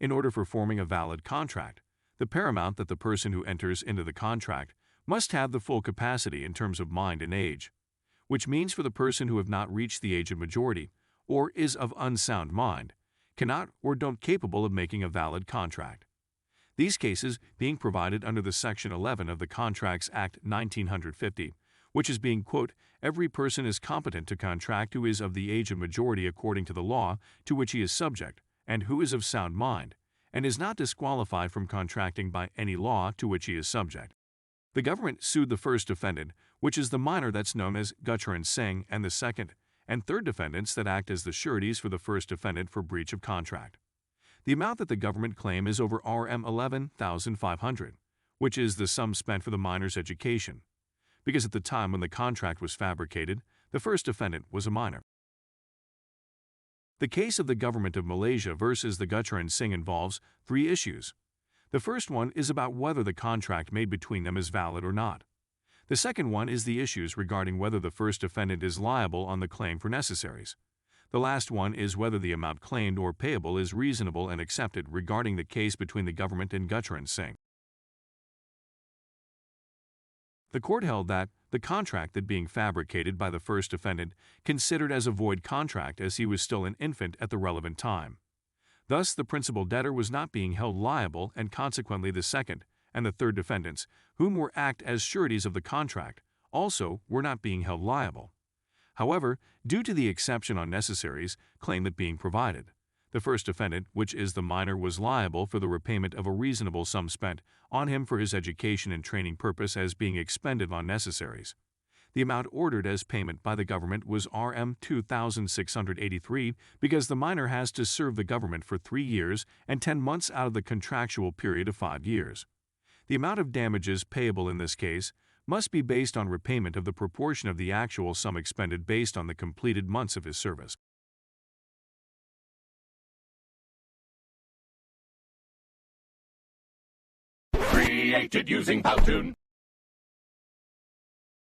In order for forming a valid contract, the paramount that the person who enters into the contract must have the full capacity in terms of mind and age, which means for the person who have not reached the age of majority or is of unsound mind, cannot or don't capable of making a valid contract. These cases being provided under the Section 11 of the Contracts Act 1950, which is being, quote, every person is competent to contract who is of the age of majority according to the law to which he is subject, and who is of sound mind, and is not disqualified from contracting by any law to which he is subject. The government sued the first defendant, which is the minor that's known as GUCHARAN Singh, and the second and third defendants that act as the sureties for the first defendant for breach of contract. The amount that the government claim is over Rs 11,500, which is the sum spent for the minor's education, because at the time when the contract was fabricated, the first defendant was a minor. The case of the government of Malaysia versus the GUCHARAN Singh involves 3 issues. The first one is about whether the contract made between them is valid or not. The second one is the issues regarding whether the first defendant is liable on the claim for necessaries. The last one is whether the amount claimed or payable is reasonable and accepted regarding the case between the government and GUCHARAN Singh. The court held that the contract that being fabricated by the first defendant considered as a void contract as he was still an infant at the relevant time. Thus, the principal debtor was not being held liable, and consequently the second and the third defendants, whom were act as sureties of the contract, also were not being held liable. However, due to the exception on necessaries claim that being provided, the first defendant, which is the minor, was liable for the repayment of a reasonable sum spent on him for his education and training purpose as being expended on necessaries. The amount ordered as payment by the government was Rs 2,683 because the minor has to serve the government for 3 years and 10 months out of the contractual period of 5 years. The amount of damages payable in this case must be based on repayment of the proportion of the actual sum expended based on the completed months of his service. Created using Powtoon.